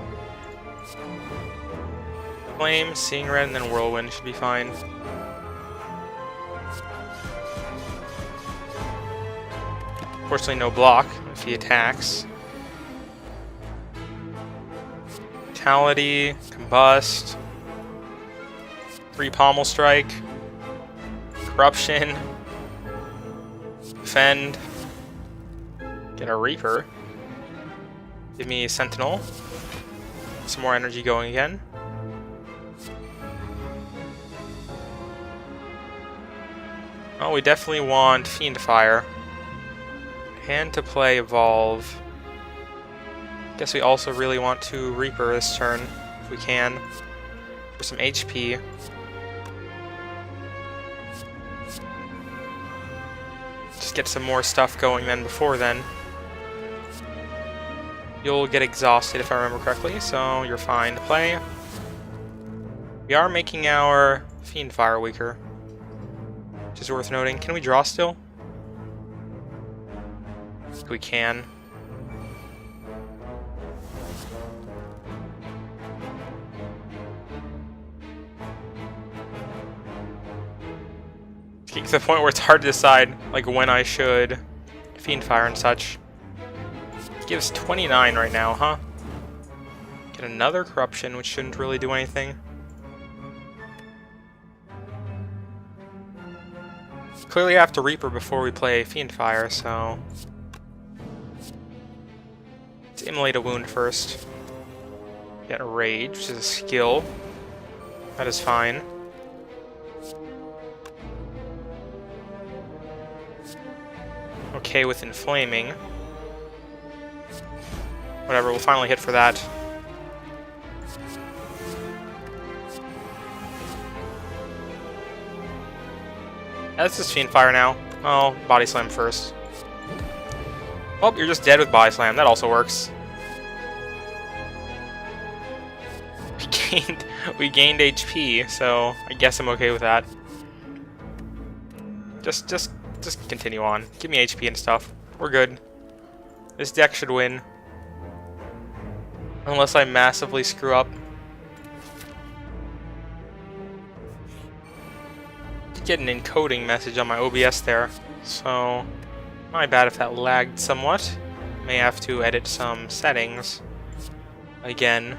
Flame, Seeing Red, and then Whirlwind should be fine. Fortunately, no block if he attacks. Vitality, Combust, 3 Pommel Strike, Corruption, Defend, get a Reaper, give me a Sentinel, some more energy going again. Oh, we definitely want Fiendfire. Hand to play Evolve. Guess we also really want to Reaper this turn, if we can, for some HP. Just get some more stuff going then before then. You'll get exhausted if I remember correctly, so you're fine to play. We are making our Fiendfire weaker, which is worth noting. Can we draw still? We can. Getting to the point where it's hard to decide like when I should Fiendfire and such. It gives 29 right now, huh? Get another Corruption, which shouldn't really do anything. Clearly I have to Reaper before we play Fiendfire, so let's immolate a wound first. Get a Rage, which is a skill. That is fine. Okay with Inflaming. Whatever, we'll finally hit for that. That's just Fiendfire now. Oh, Body Slam first. Oh, you're just dead with Body Slam. That also works. We gained HP, so I guess I'm okay with that. Just continue on. Give me HP and stuff. We're good. This deck should win. Unless I massively screw up. Get an encoding message on my OBS there, so my bad if that lagged somewhat. May have to edit some settings again.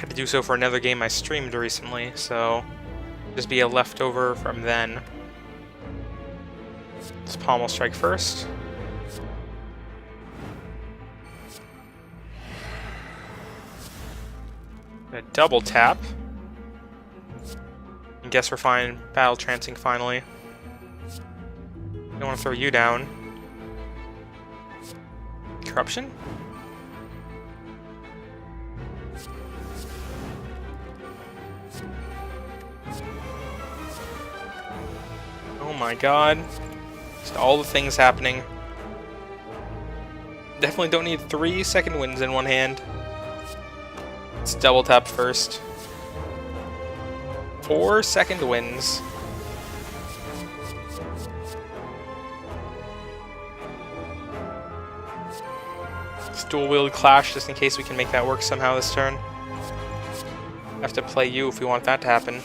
Had to do so for another game I streamed recently, so just be a leftover from then. Let's Pommel Strike first. A double tap. I guess we're fine. Battle trancing finally. Don't want to throw you down. Corruption? Oh my god. Just all the things happening. Definitely don't need 3 second wins in one hand. Let's double tap first. 4 second wins. Let's dual wield clash just in case we can make that work somehow this turn. Have to play you if we want that to happen.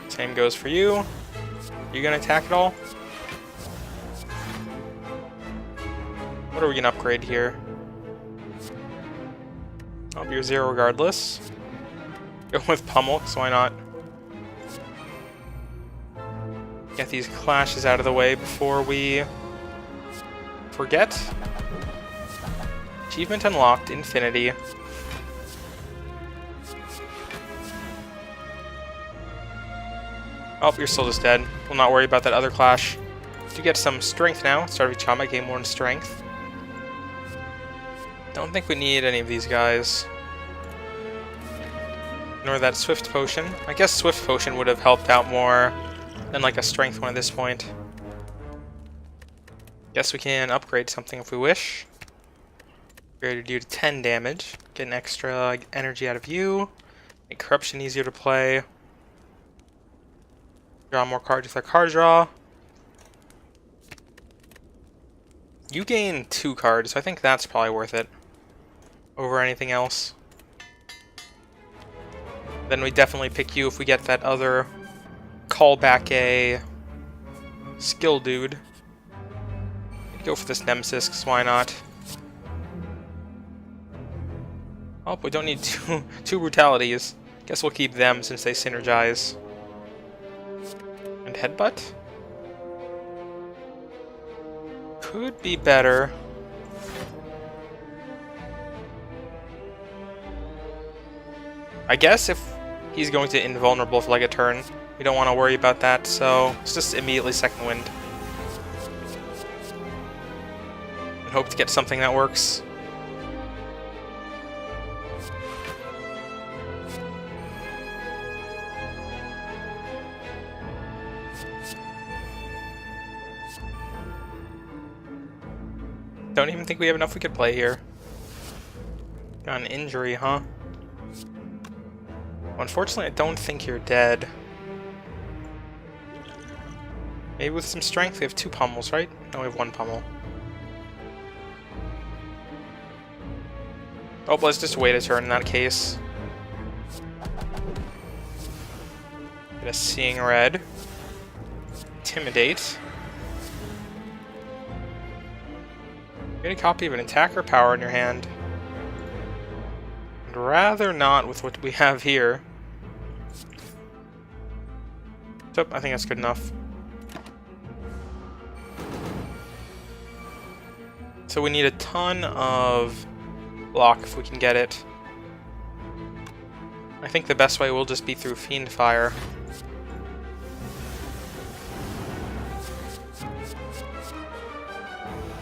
Same goes for you. You gonna attack at all? What are we gonna upgrade here? I'll be your 0 regardless. Go with Pummel, so why not? Get these clashes out of the way before we forget. Achievement unlocked, Infinity. Oh, you're still just dead. We'll not worry about that other clash. You get some strength now. Start of each combat, gain 1 strength. Don't think we need any of these guys. Nor that Swift Potion. I guess Swift Potion would have helped out more than like a Strength one at this point. Guess we can upgrade something if we wish. Upgrade you to 10 damage. Get an extra energy out of you. Make Corruption easier to play. Draw more cards with our card draw. You gain 2 cards, so I think that's probably worth it over anything else. Then we definitely pick you if we get that other call back a skill dude. Go for this Nemesis, because why not? Oh, we don't need two brutalities. Guess we'll keep them since they synergize. And Headbutt? Could be better. I guess if he's going to invulnerable for like a turn, we don't want to worry about that, so let's just immediately second wind. And hope to get something that works. Don't even think we have enough we could play here. Got an injury, huh? Unfortunately, I don't think you're dead. Maybe with some strength, we have 2 pummels, right? No, we have 1 pummel. Oh, let's just wait a turn in that case. Get a Seeing Red. Intimidate. Get a copy of an attacker power in your hand. I'd rather not with what we have here. So, I think that's good enough. So we need a ton of block if we can get it. I think the best way will just be through Fiend Fire.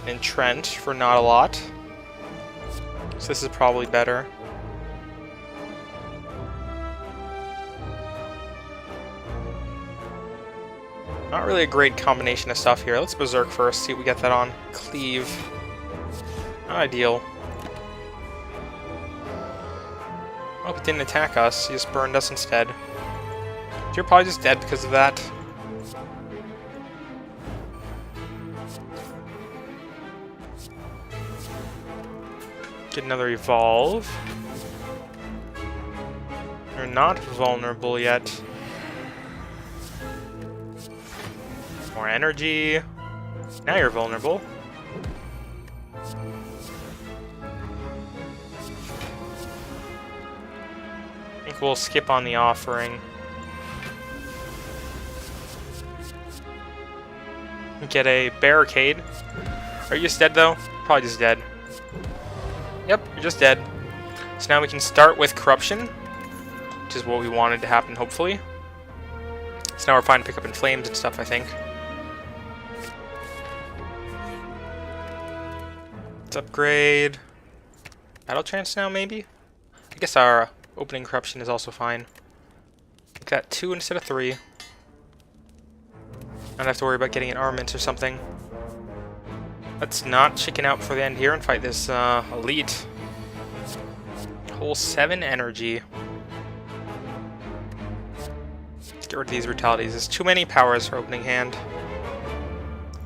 Entrench for not a lot. So this is probably better. Not really a great combination of stuff here. Let's Berserk first, see what we get that on. Cleave. Not ideal. Oh, it didn't attack us. He just burned us instead. You're probably just dead because of that. Get another Evolve. You're not vulnerable yet. More energy. Now you're vulnerable. I think we'll skip on the offering. Get a barricade. Are you just dead though? Probably just dead. Yep, you're just dead. So now we can start with Corruption, which is what we wanted to happen, hopefully. So now we're fine to pick up in flames and stuff, I think. Let's upgrade Battle Trance now, maybe? I guess our opening Corruption is also fine. Make that 2 instead of 3. Not have to worry about getting an armament or something. Let's not chicken out for the end here and fight this elite. Whole 7 energy. Let's get rid of these brutalities. There's too many powers for opening hand.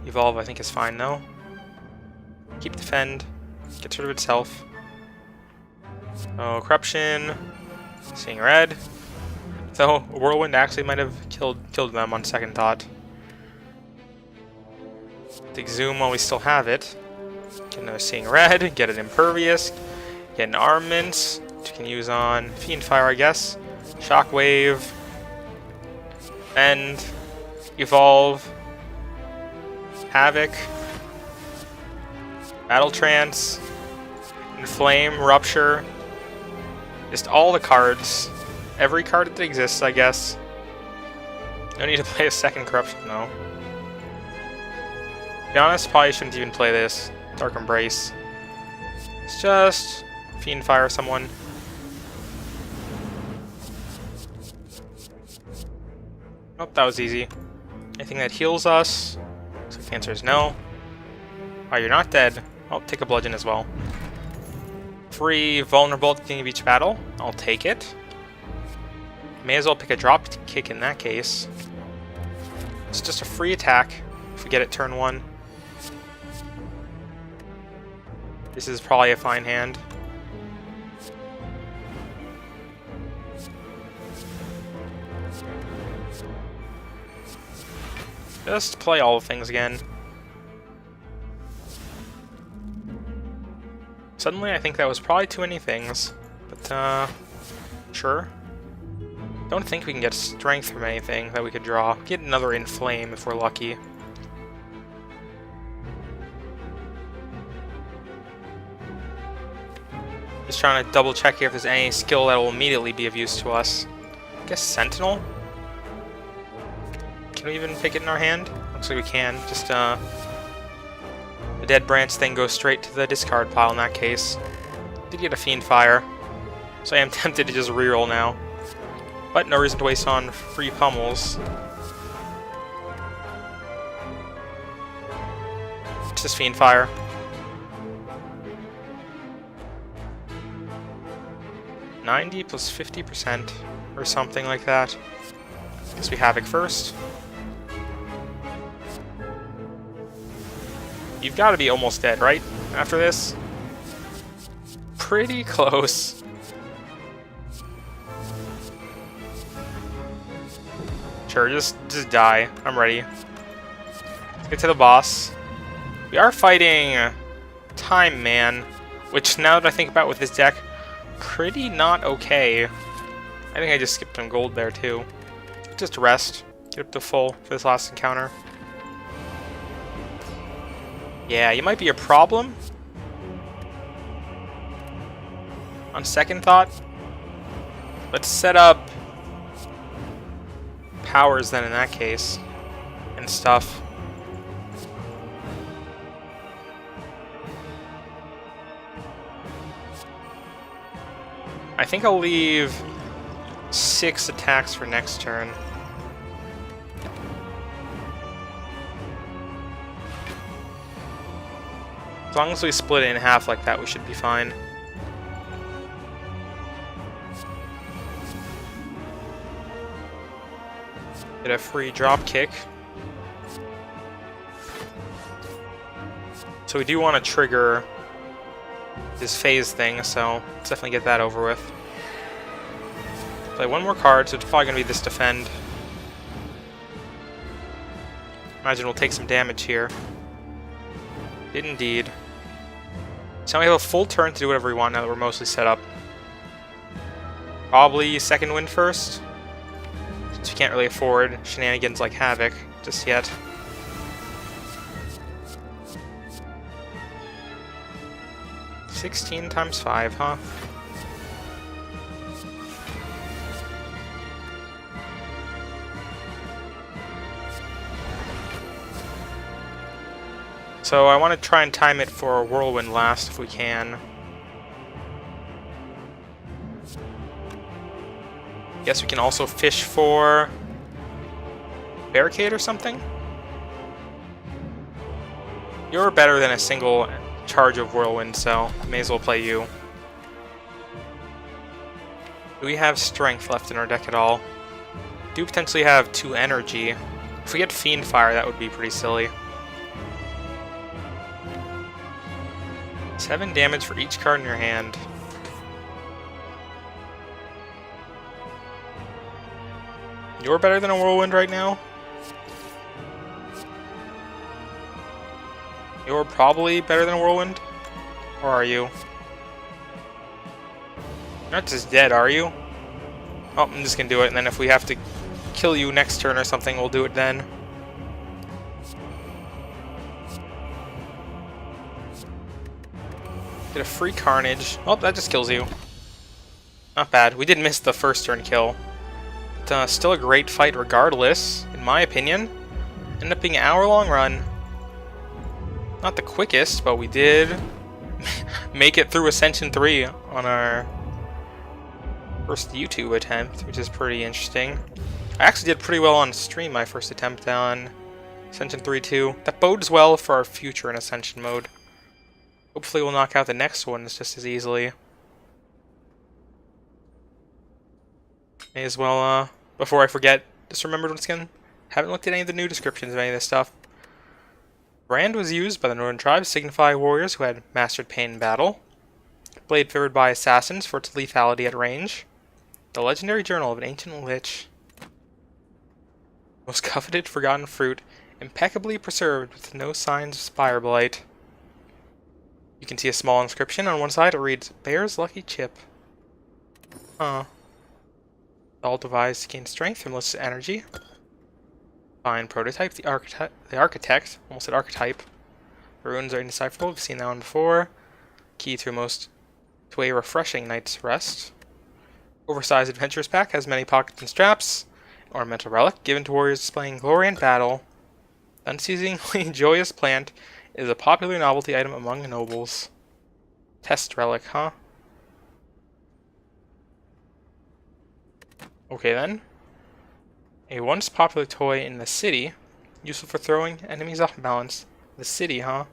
Evolve, I think, is fine though. Keep defend. Gets rid of itself. Oh, Corruption. Seeing red. Though Whirlwind actually might have killed them on second thought. Exhume while we still have it. Get another Seeing Red, get an Impervious, get an Armament, which we can use on Fiend Fire, I guess. Shockwave, Bend, Evolve, Havoc, Battle Trance, Inflame, Rupture. Just all the cards. Every card that exists, I guess. No need to play a second Corruption, though. To be honest, probably shouldn't even play this. Dark Embrace. It's just Fiend Fire someone. Oh, that was easy. Anything that heals us? So the answer is no. Oh, you're not dead. I'll take a bludgeon as well. Free vulnerable at the beginning of each battle. I'll take it. May as well pick a drop kick in that case. It's just a free attack if we get it turn 1. This is probably a fine hand. Just play all the things again. Suddenly I think that was probably too many things, but sure. Don't think we can get strength from anything that we could draw. Get another Inflame if we're lucky. Just trying to double check here if there's any skill that will immediately be of use to us. I guess Sentinel? Can we even pick it in our hand? Looks like we can. Just the Dead Branch thing goes straight to the discard pile in that case. Did get a Fiend Fire, so I am tempted to just reroll now. But no reason to waste on free pummels. Just Fiend Fire. $90 plus 50% or something like that. Guess we Havoc first. You've got to be almost dead, right? After this? Pretty close. Sure, just die. I'm ready. Let's get to the boss. We are fighting Time Man, which now that I think about with this deck, pretty not okay. I think I just skipped on gold there too. Just rest. Get up to full for this last encounter. Yeah, you might be a problem. On second thought, let's set up powers then in that case and stuff. I think I'll leave 6 attacks for next turn. As long as we split it in half like that, we should be fine. Get a free drop kick. So we do want to trigger this phase thing, so let's definitely get that over with. Play one more card, so it's probably going to be this defend. Imagine we'll take some damage here. Did indeed. So we have a full turn to do whatever we want now that we're mostly set up. Probably second wind first, since we can't really afford shenanigans like Havoc just yet. $16 times 5, huh? So I want to try and time it for a whirlwind last if we can. Guess we can also fish for barricade or something. You're better than a single charge of whirlwind, so I may as well play you. Do we have strength left in our deck at all? Do potentially have 2 energy. If we get Fiend Fire, that would be pretty silly. 7 damage for each card in your hand. You're better than a whirlwind right now? You're probably better than a whirlwind? Or are you? You're not just dead, are you? Oh, I'm just gonna do it, and then if we have to kill you next turn or something, we'll do it then. Get a free Carnage. Oh, that just kills you. Not bad. We did miss the first turn kill. But, still a great fight regardless, in my opinion. Ended up being an hour-long run. Not the quickest, but we did make it through Ascension 3 on our first YouTube attempt, which is pretty interesting. I actually did pretty well on stream my first attempt on Ascension 3 too. That bodes well for our future in Ascension mode. Hopefully we'll knock out the next ones just as easily. May as well, before I forget, just remembered once again, haven't looked at any of the new descriptions of any of this stuff. Brand was used by the Northern Tribes to signify warriors who had mastered pain in battle. Blade favored by assassins for its lethality at range. The Legendary Journal of an Ancient Lich. Most coveted forgotten fruit, impeccably preserved with no signs of Spire blight. You can see a small inscription on one side. It reads, Bear's Lucky Chip. Huh. All devised to gain strength from listed energy. Fine prototype, the architect, almost said archetype. Runes are indecipherable, we've seen that one before. Key to a refreshing night's rest. Oversized adventurers pack has many pockets and straps. Ornamental relic, given to warriors displaying glory in battle. Unceasingly joyous plant is a popular novelty item among nobles. Test relic, huh? Okay then. A once popular toy in the city, useful for throwing enemies off balance. The city, huh?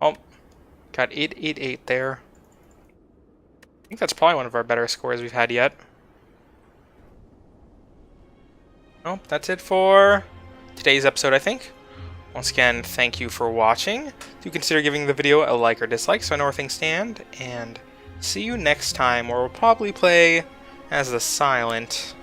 Oh, got 888 there. I think that's probably one of our better scores we've had yet. Oh, that's it for today's episode, I think. Once again, thank you for watching. Do consider giving the video a like or dislike so I know where things stand. And see you next time, where we'll probably play as the Silent.